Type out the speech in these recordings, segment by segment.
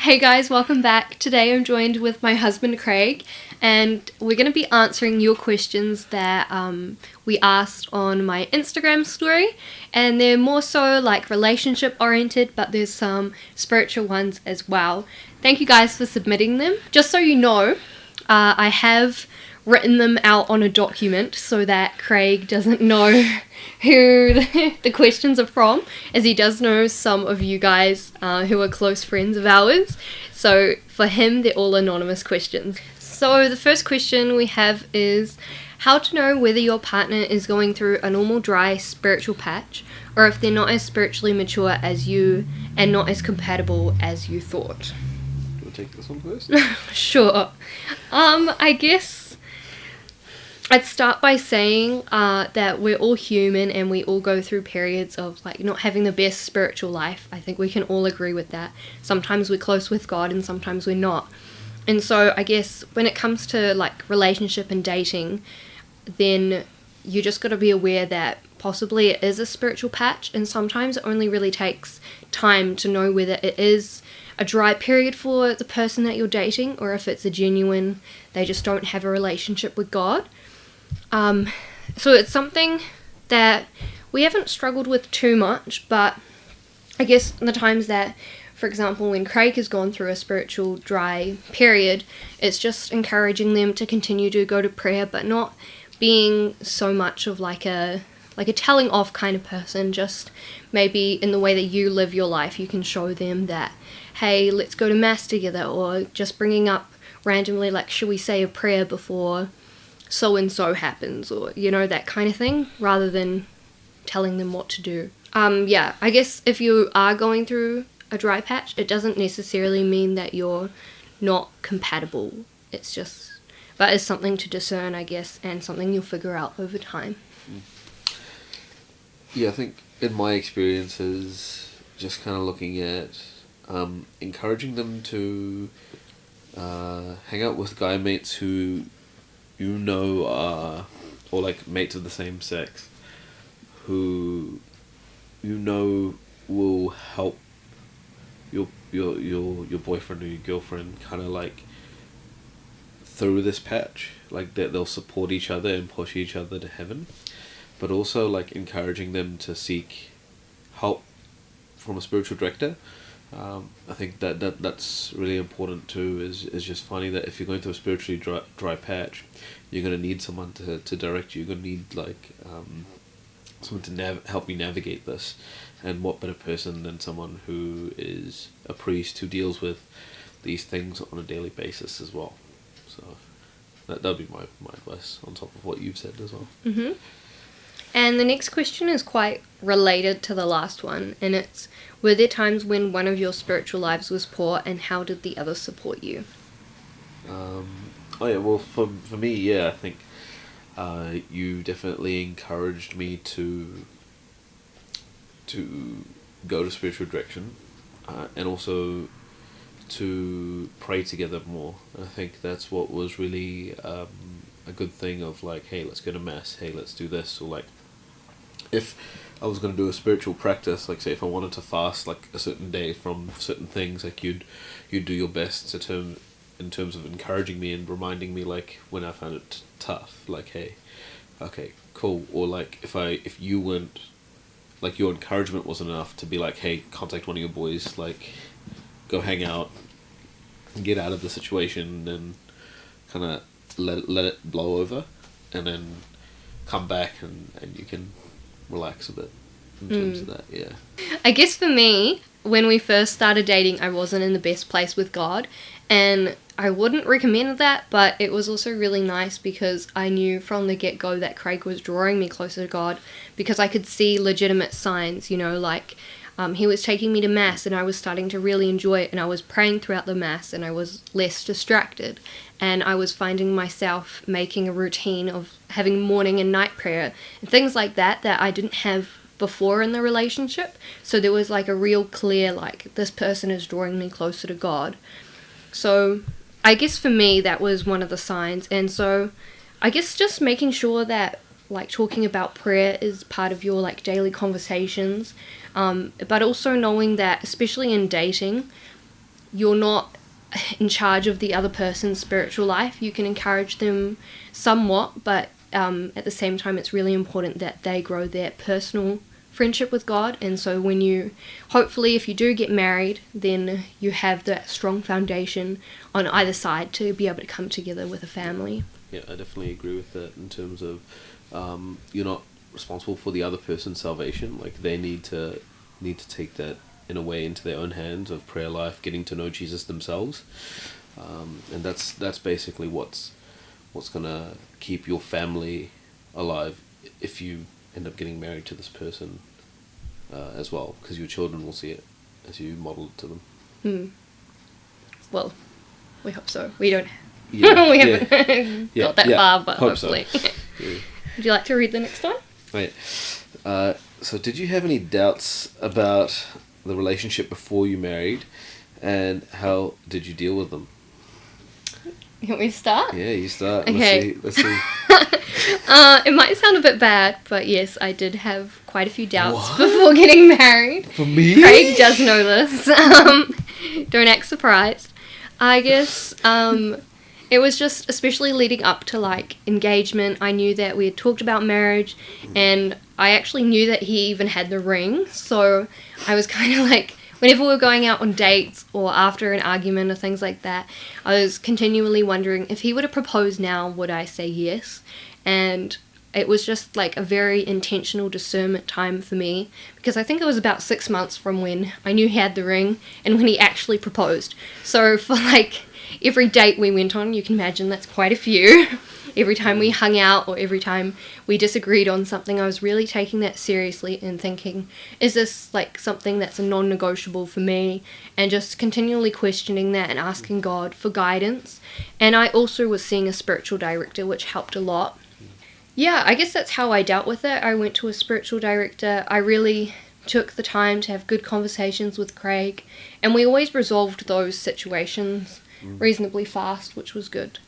Hey guys, welcome back. Today I'm joined with my husband Craig, and we're going to be answering your questions that we asked on my Instagram story, and they're more so like relationship oriented, but there's some spiritual ones as well. Thank you guys for submitting them. Just so you know, I have written them out on a document so that Craig doesn't know who the questions are from, as he does know some of you guys who are close friends of ours. So for him, they're all anonymous questions. So the first question we have is how to know whether your partner is going through a normal dry spiritual patch, or if they're not as spiritually mature as you and not as compatible as you thought. Do you want to take this one first? Sure. I guess I'd start by saying that we're all human and we all go through periods of like not having the best spiritual life. I think we can all agree with that. Sometimes we're close with God and sometimes we're not. And so I guess when it comes to like relationship and dating, then you just got to be aware that possibly it is a spiritual patch, and sometimes it only really takes time to know whether it is a dry period for the person that you're dating or if it's a genuine, they just don't have a relationship with God. So it's something that we haven't struggled with too much, but I guess in the times that, for example, when Craig has gone through a spiritual dry period, it's just encouraging them to continue to go to prayer, but not being so much of like a telling off kind of person. Just maybe in the way that you live your life, you can show them that, hey, let's go to mass together, or just bringing up randomly, like, should we say a prayer before so and so happens, or that kind of thing, rather than telling them what to do. I guess if you are going through a dry patch, it doesn't necessarily mean that you're not compatible. But it's something to discern, I guess, and something you'll figure out over time. Yeah, I think in my experiences, just kind of looking at encouraging them to hang out with guy mates who are, or like mates of the same sex, who will help your boyfriend or your girlfriend kind of like through this patch, like that they'll support each other and push each other to heaven, but also like encouraging them to seek help from a spiritual director. I think that's really important too, is just finding that if you're going through a spiritually dry patch, you're going to need someone to direct you. You're going to need like someone to help you navigate this, and what better person than someone who is a priest who deals with these things on a daily basis as well. So that'd be my advice on top of what you've said as well. Mm-hmm. And the next question is quite related to the last one, and it's, were there times when one of your spiritual lives was poor, and how did the other support you? For me, yeah, I think you definitely encouraged me to go to spiritual direction, and also to pray together more. I think that's what was really a good thing of like, hey, let's go to mass, hey, let's do this, or like, if I was going to do a spiritual practice, like say if I wanted to fast like a certain day from certain things, like you'd do your best in terms of encouraging me and reminding me like when I found it tough, like, hey, okay, cool, or like if you weren't, like your encouragement wasn't enough to be like, hey, contact one of your boys, like go hang out and get out of the situation, and kind of let it blow over, and then come back and you can relax a bit in terms of that. Yeah, I guess for me, when we first started dating, I wasn't in the best place with God, and I wouldn't recommend that, but it was also really nice because I knew from the get-go that Craig was drawing me closer to God, because I could see legitimate signs, like he was taking me to mass and I was starting to really enjoy it, and I was praying throughout the mass and I was less distracted, and I was finding myself making a routine of having morning and night prayer and things like that I didn't have before in the relationship. So there was like a real clear, like, this person is drawing me closer to God. So I guess for me that was one of the signs. And so I guess just making sure that like talking about prayer is part of your like daily conversations, but also knowing that, especially in dating, you're not in charge of the other person's spiritual life. You can encourage them somewhat, but at the same time, it's really important that they grow their personal friendship with God. And so when you, hopefully, if you do get married, then you have that strong foundation on either side to be able to come together with a family. Yeah, I definitely agree with that in terms of you're not responsible for the other person's salvation. Like, they need to take that in a way into their own hands of prayer life, getting to know Jesus themselves, and that's basically what's gonna keep your family alive if you end up getting married to this person as well, because your children will see it as you model it to them. Well, we hope so. We don't. Yeah, we haven't got that far, but hope hopefully. So. Yeah. Would you like to read the next one? Right. So did you have any doubts about the relationship before you married, and how did you deal with them? You want me to start? Yeah, you start. Okay. Let's see. It might sound a bit bad, but yes, I did have quite a few doubts before getting married. For me? Craig does know this. Don't act surprised. I guess it was just, especially leading up to like engagement, I knew that we had talked about marriage, and I actually knew that he even had the ring. So I was kind of like, whenever we were going out on dates or after an argument or things like that, I was continually wondering, if he were to propose now, would I say yes? And it was just like a very intentional discernment time for me, because I think it was about 6 months from when I knew he had the ring and when he actually proposed. So for like every date we went on, you can imagine that's quite a few. Every time we hung out or every time we disagreed on something, I was really taking that seriously and thinking, is this like something that's a non-negotiable for me? And just continually questioning that and asking God for guidance. And I also was seeing a spiritual director, which helped a lot. Yeah, I guess that's how I dealt with it. I went to a spiritual director. I really took the time to have good conversations with Craig, and we always resolved those situations reasonably fast, which was good.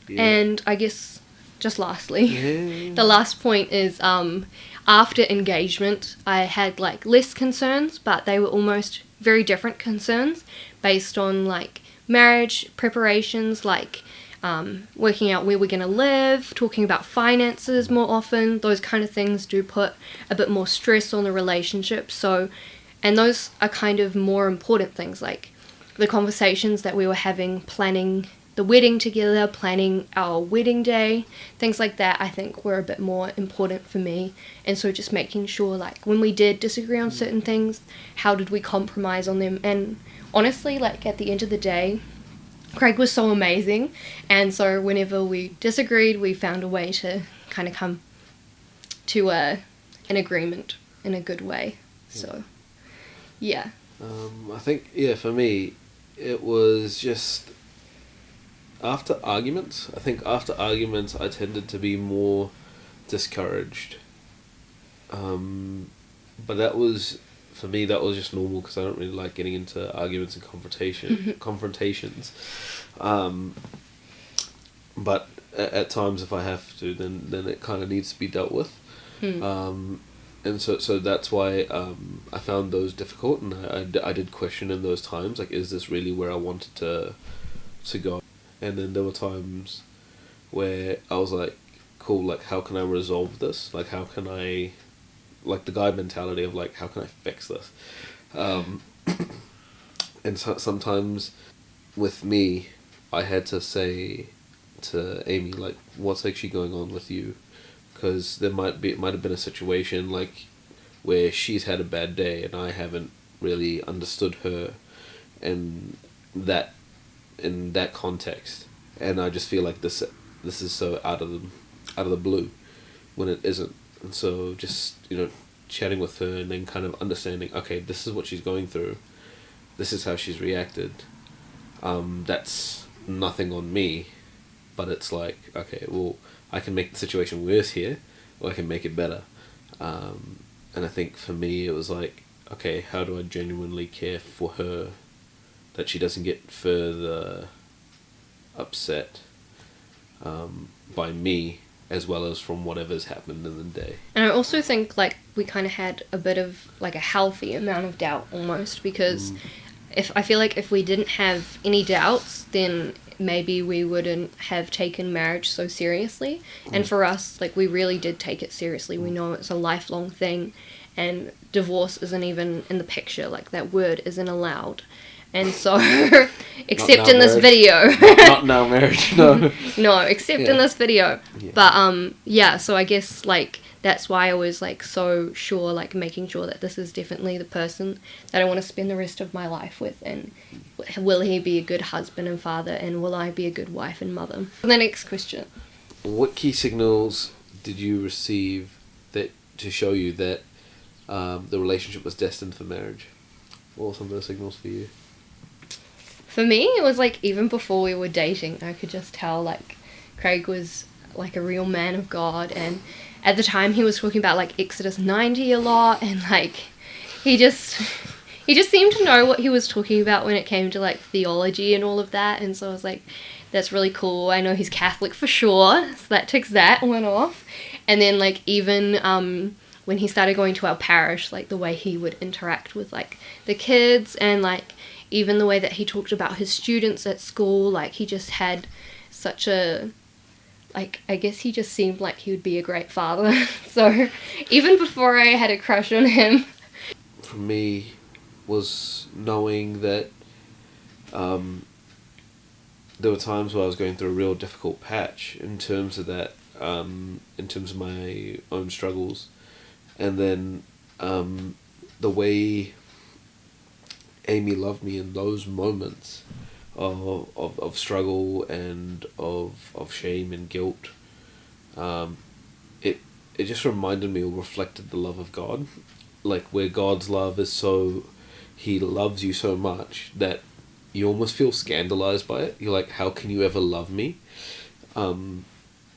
Yeah. And I guess, just lastly, the last point is after engagement, I had like less concerns, but they were almost very different concerns based on like marriage preparations, like working out where we're going to live, talking about finances more often. Those kind of things do put a bit more stress on the relationship. So, and those are kind of more important things, like the conversations that we were having, planning the wedding together, planning our wedding day, things like that, I think were a bit more important for me. And so just making sure, like, when we did disagree on certain things, how did we compromise on them? And honestly, like, at the end of the day, Craig was so amazing, and so whenever we disagreed, we found a way to kind of come to an agreement in a good way. So, yeah. I think, for me, it was just after arguments. I think after arguments, I tended to be more discouraged. But that was, for me, that was just normal, because I don't really like getting into arguments and confrontations. But at times, if I have to, then it kind of needs to be dealt with. And so that's why I found those difficult, and I did question in those times, like, is this really where I wanted to go? And then there were times where I was like, cool, like, how can I resolve this? Like, how can I, like, the guy mentality of, like, how can I fix this? And sometimes with me, I had to say to Amy, like, what's actually going on with you? Because it might have been a situation, like, where she's had a bad day and I haven't really understood her in that context, and I just feel like this is so out of the blue when it isn't. And so just, chatting with her and then kind of understanding, okay, this is what she's going through, this is how she's reacted, that's nothing on me, but it's like, okay, well, I can make the situation worse here, or I can make it better. And I think for me it was like, okay, how do I genuinely care for her, that she doesn't get further upset by me, as well as from whatever's happened in the day. And I also think, like, we kind of had a bit of, like, a healthy amount of doubt almost, because if I feel like if we didn't have any doubts, then maybe we wouldn't have taken marriage so seriously. And for us, like, we really did take it seriously. We know it's a lifelong thing, and divorce isn't even in the picture. Like, that word isn't allowed. And so, except in this video. Not now marriage, no. No, except in this video. Yeah. But, yeah, so I guess, like, that's why I was, like, so sure, like, making sure that this is definitely the person that I want to spend the rest of my life with, and will he be a good husband and father, and will I be a good wife and mother? The next question. What key signals did you receive that to show you that the relationship was destined for marriage? What were some of those signals for you? For me, it was, like, even before we were dating, I could just tell, like, Craig was, like, a real man of God, and at the time he was talking about, like, Exodus 90 a lot, and, like, he just seemed to know what he was talking about when it came to, like, theology and all of that, and so I was like, that's really cool. I know he's Catholic for sure, so that ticks that one off. And then, like, even when he started going to our parish, like, the way he would interact with, like, the kids, and, like, even the way that he talked about his students at school, like, he just had such a, like, I guess he just seemed like he would be a great father. So, even before I had a crush on him. For me, was knowing that there were times where I was going through a real difficult patch in terms of that, in terms of my own struggles. And then the way Amy loved me in those moments of struggle and of shame and guilt, it just reminded me, or reflected the love of God. Like, where God's love is so, he loves you so much that you almost feel scandalized by it. You're like, how can you ever love me?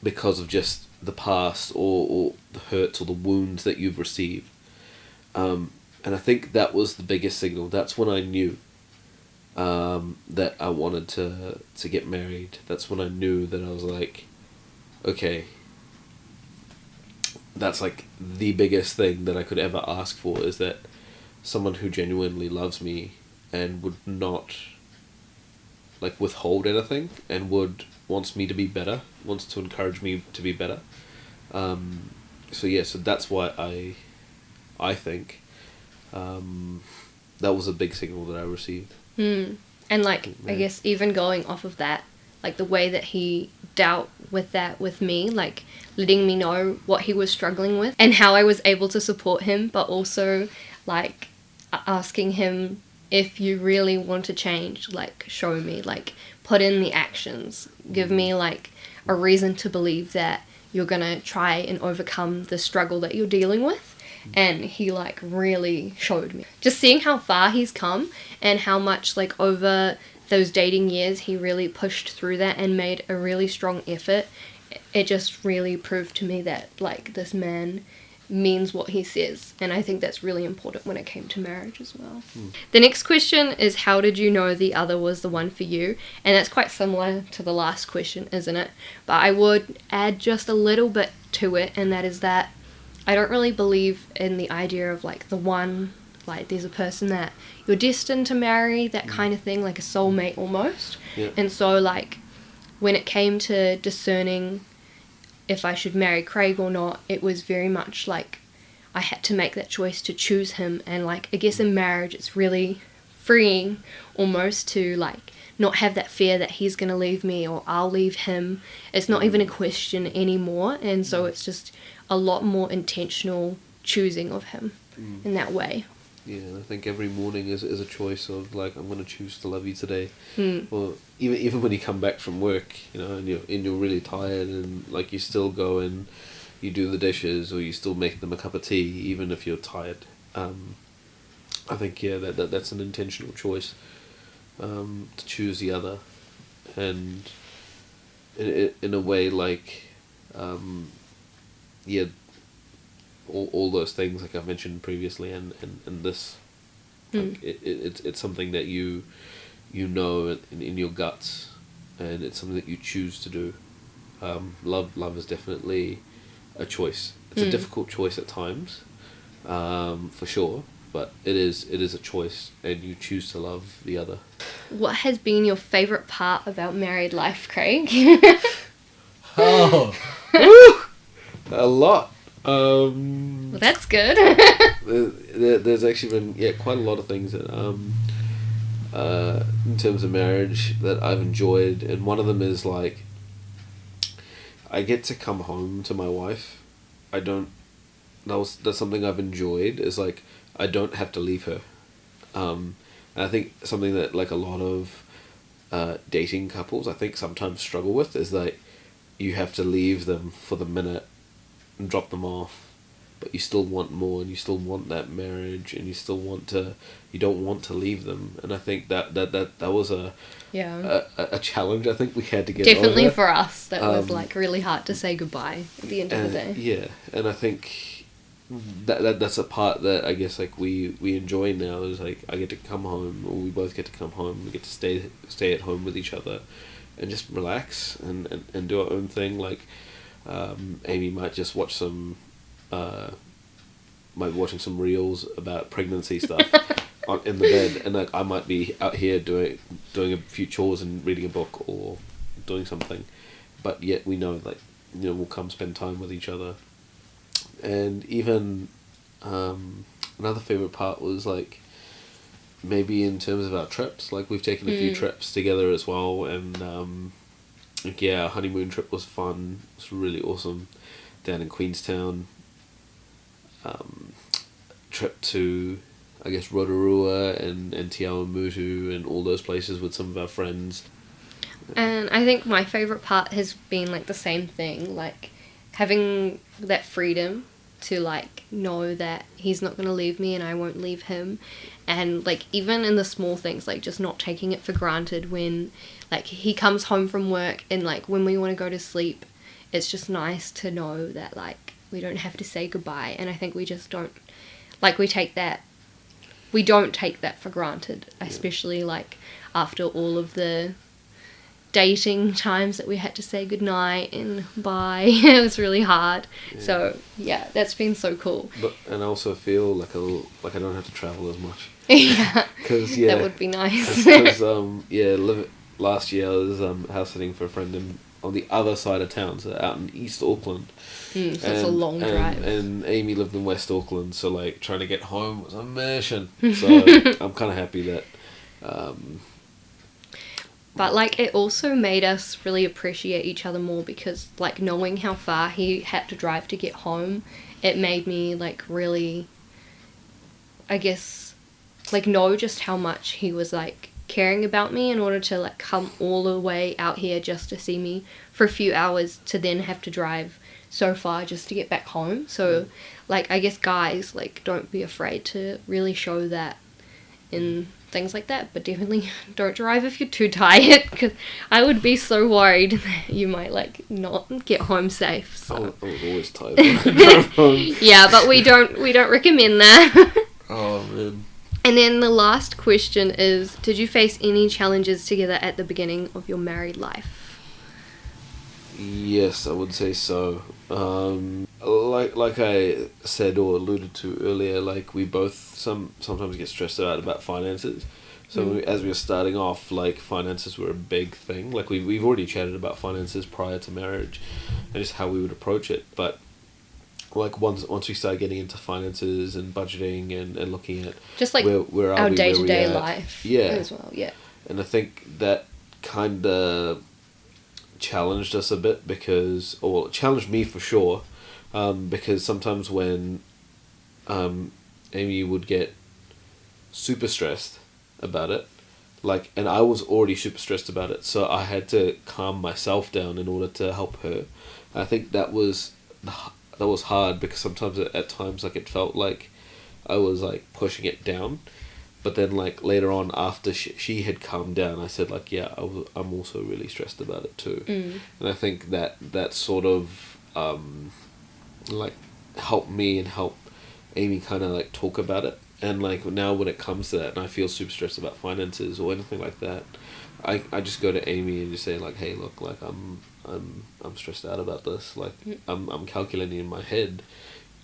Because of just the past, or the hurts or the wounds that you've received. And I think that was the biggest signal. That's when I knew that I wanted to get married. That's when I knew that I was like, okay, that's like the biggest thing that I could ever ask for, is that someone who genuinely loves me and would not, like, withhold anything, and wants me to be better, wants to encourage me to be better. So that's why I think that was a big signal that I received. And, like, I guess even going off of that, like, the way that he dealt with that with me, like, letting me know what he was struggling with and how I was able to support him, but also, like, asking him, if you really want to change, like, show me, like, put in the actions, give me, like, a reason to believe that you're gonna try and overcome the struggle that you're dealing with. And he, like, really showed me. Just seeing how far he's come, and how much, like, over those dating years he really pushed through that and made a really strong effort, it just really proved to me that, like, this man means what he says. And I think that's really important when it came to marriage as well. The next question is, how did you know the other was the one for you? And that's quite similar to the last question, isn't it? But I would add just a little bit to it, and that is that I don't really believe in the idea of, like, the one, like, there's a person that you're destined to marry, that kind of thing, like a soulmate almost. Yeah. And so, like, when it came to discerning if I should marry Craig or not, it was very much like I had to make that choice to choose him. And, like, I guess in marriage it's really freeing almost to, like, not have that fear that he's going to leave me or I'll leave him. It's not even a question anymore, and so it's just a lot more intentional choosing of him in that way. Yeah, and I think every morning is a choice of, like, I'm going to choose to love you today. Or even when you come back from work, you know, and you're really tired, and, like, you still go and you do the dishes, or you still make them a cup of tea, even if you're tired. I think, yeah, that's an intentional choice, to choose the other, and in a way, like, yeah, all those things, like I've mentioned previously, and this, like, it's something that you know in your guts, and it's something that you choose to do. Love is definitely a choice. It's a difficult choice at times, for sure, but it is a choice, and you choose to love the other. What has been your favourite part about married life, Craig? Oh, a lot. Well, that's good. There's actually been quite a lot of things that in terms of marriage that I've enjoyed, and one of them is like I get to come home to my wife. I don't. That's something I've enjoyed. Is like I don't have to leave her. And I think something that like a lot of dating couples I think sometimes struggle with is like you have to leave them for the minute and drop them off, but you still want more, and you still want that marriage, and you don't want to leave them. And I think that was a challenge I think we had to get Definitely over. for us, that was like really hard to say goodbye at the end of the day. Yeah, and I think that's a part that I guess like we enjoy now, is like I get to come home, or we both get to come home, we get to stay at home with each other and just relax and do our own thing. Like Amy might just watch some might be watching some reels about pregnancy stuff in the bed, and like I might be out here doing a few chores and reading a book or doing something, but yet we know like we'll come spend time with each other. And even another favorite part was like maybe in terms of our trips, like we've taken a few trips together as well, and our honeymoon trip was fun. It was really awesome down in Queenstown. Trip to I guess Rotorua and Te Awamutu and all those places with some of our friends. And I think my favourite part has been like the same thing, like having that freedom to like know that he's not going to leave me and I won't leave him, and like even in the small things, like just not taking it for granted when like he comes home from work, and like when we want to go to sleep, it's just nice to know that like we don't have to say goodbye. And I think we just don't like we don't take that for granted, especially like after all of the dating times that we had to say goodnight and bye. It was really hard. So that's been so cool. And I also feel like I don't have to travel as much. Cause, that would be nice. Last year I was house sitting for a friend on the other side of town, so out in East Auckland. So it's a long drive. And Amy lived in West Auckland, so like trying to get home was a mission. So I'm kind of happy that. But like it also made us really appreciate each other more, because like knowing how far he had to drive to get home, it made me like really, I guess, like know just how much he was like caring about me in order to like come all the way out here just to see me for a few hours, to then have to drive so far just to get back home. So like I guess guys, like don't be afraid to really show that in things like that, but definitely don't drive if you're too tired, because I would be so worried that you might like not get home safe. So. I was always tired when I drove home. Yeah, but we don't recommend that. Oh man. And then the last question is, did you face any challenges together at the beginning of your married life? Yes, I would say so. Like I said or alluded to earlier, like we both sometimes get stressed out about finances. So as we were starting off, like finances were a big thing. Like we've already chatted about finances prior to marriage, and just how we would approach it. But like once we started getting into finances and budgeting and looking at just like where our day-to-day life as well. Yeah. And I think that kind of challenged us a bit, it challenged me for sure, because sometimes when Amy would get super stressed about it, like, and I was already super stressed about it, so I had to calm myself down in order to help her. I think that was hard, because sometimes at times like it felt like I was like pushing it down, but then like later on after she had calmed down, I said like I'm also really stressed about it too. And I think that sort of like helped me and helped Amy kind of like talk about it. And like now when it comes to that and I feel super stressed about finances or anything like that, I just go to Amy and just say like, hey look, like I'm stressed out about this, like I'm calculating in my head,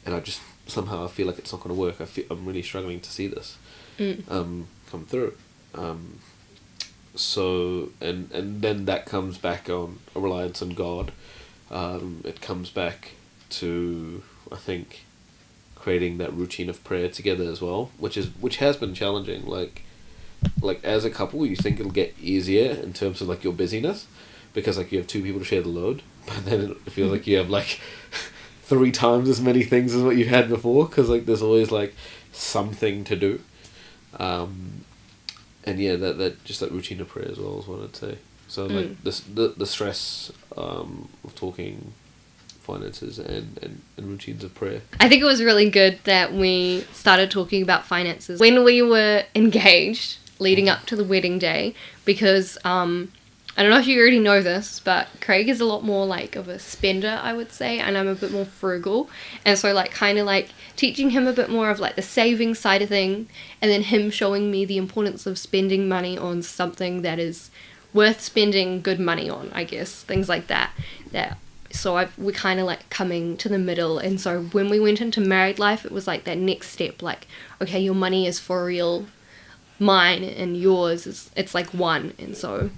and I just somehow I feel like it's not going to work. I'm really struggling to see this come through. So and then that comes back on a reliance on God. It comes back to, I think, creating that routine of prayer together as well, which has been challenging. Like as a couple, you think it'll get easier in terms of like your busyness, because like you have two people to share the load, but then it feels like you have like 3 times as many things as what you had before, because like there's always like something to do. And yeah, that just that routine of prayer as well is what I'd say. So like the stress of talking finances and routines of prayer. I think it was really good that we started talking about finances when we were engaged, leading up to the wedding day, because I don't know if you already know this, but Craig is a lot more like of a spender, I would say, and I'm a bit more frugal. And so like kind of like teaching him a bit more of like the saving side of thing, and then him showing me the importance of spending money on something that is worth spending good money on, I guess, things like that. So we're kind of like coming to the middle, and so when we went into married life, it was like that next step, like, okay, your money is for real, mine and yours is, it's like one. And so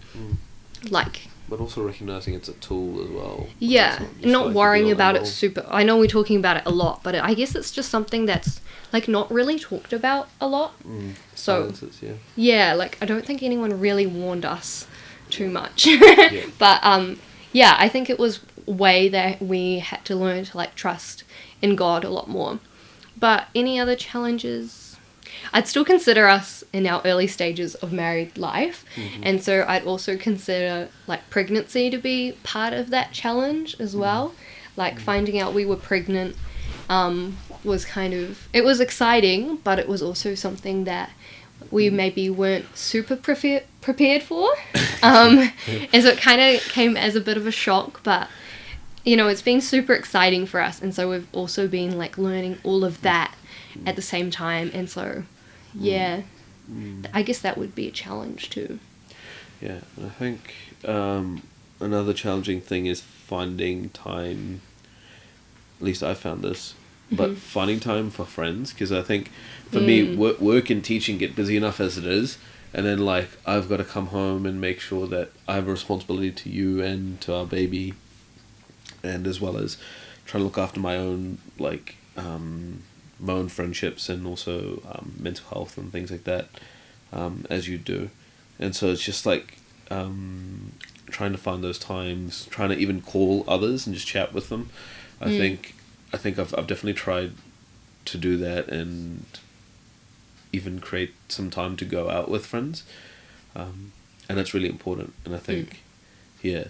like, but also recognizing it's a tool as well. Yeah, not like worrying about it involved. super. I know we're talking about it a lot, but I guess it's just something that's like not really talked about a lot. So Finances, yeah. yeah, like I don't think anyone really warned us too much. Yeah. But yeah, I think it was a way that we had to learn to like trust in God a lot more. But any other challenges? I'd still consider us in our early stages of married life, and so I'd also consider like pregnancy to be part of that challenge as well. Like finding out we were pregnant was kind of, it was exciting, but it was also something that we maybe weren't super prepared for, and so it kind of came as a bit of a shock, but you know, it's been super exciting for us, and so we've also been like learning all of that at the same time, and so yeah, I guess that would be a challenge too. Yeah, I think another challenging thing is finding time, at least I found this, but finding time for friends, because I think for me, work and teaching get busy enough as it is, and then like I've got to come home and make sure that I have a responsibility to you and to our baby, and as well as trying to look after my own like my own friendships and also mental health and things like that, as you do. And so it's just like trying to find those times, trying to even call others and just chat with them. I think I've definitely tried to do that, and even create some time to go out with friends, and that's really important. And I think yeah,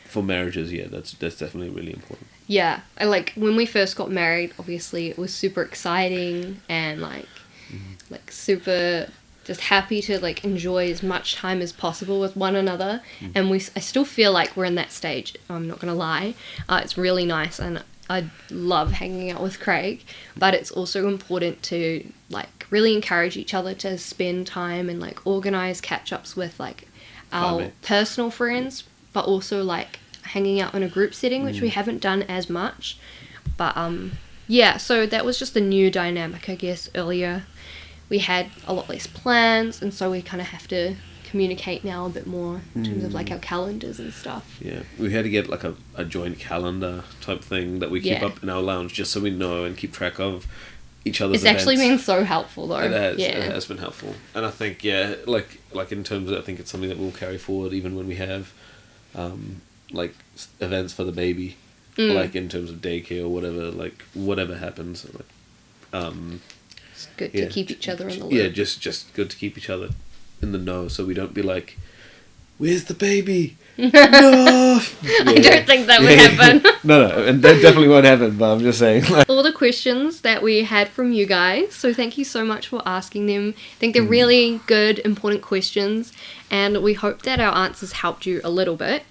for marriages, yeah, that's definitely really important. Yeah, I like when we first got married, obviously it was super exciting and like super just happy to like enjoy as much time as possible with one another, and I still feel like we're in that stage, I'm not gonna lie. It's really nice, and I love hanging out with Craig, but it's also important to like really encourage each other to spend time and like organize catch-ups with like our personal friends, but also like hanging out in a group setting, which we haven't done as much. But yeah, so that was just a new dynamic, I guess. Earlier we had a lot less plans, and so we kind of have to communicate now a bit more in terms of like our calendars and stuff. Yeah, we had to get like a joint calendar type thing that we keep up in our lounge, just so we know and keep track of each other's events. Actually been so helpful though. It has been helpful. And I think like in terms of, I think it's something that we'll carry forward even when we have like events for the baby, like in terms of daycare or whatever, like whatever happens, like it's good to keep each other in the loop. Yeah, just good to keep each other in the know, so we don't be like, where's the baby? No. I don't think that would happen. No, and that definitely won't happen, but I'm just saying. Like, all the questions that we had from you guys, so thank you so much for asking them. I think they're really good, important questions, and we hope that our answers helped you a little bit.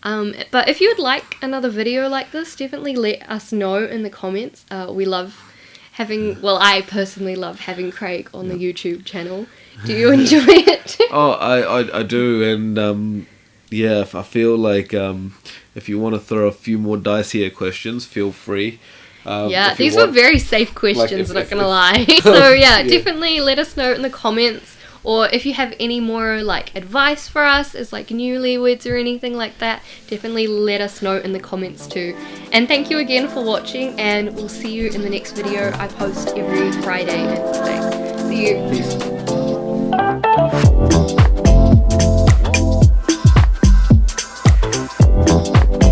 But if you would like another video like this, definitely let us know in the comments. We love having, well, I personally love having Craig on the YouTube channel. Do you enjoy it? Oh, I do, and yeah, I feel like if you want to throw a few more dicier questions, feel free. Yeah, if you these were want- very safe questions, if- not if- gonna lie. So yeah, Yeah. definitely let us know in the comments, or if you have any more like advice for us as like newlyweds or anything like that, definitely let us know in the comments too. And thank you again for watching, and we'll see you in the next video. I post every Friday and Sunday. See you. Peace.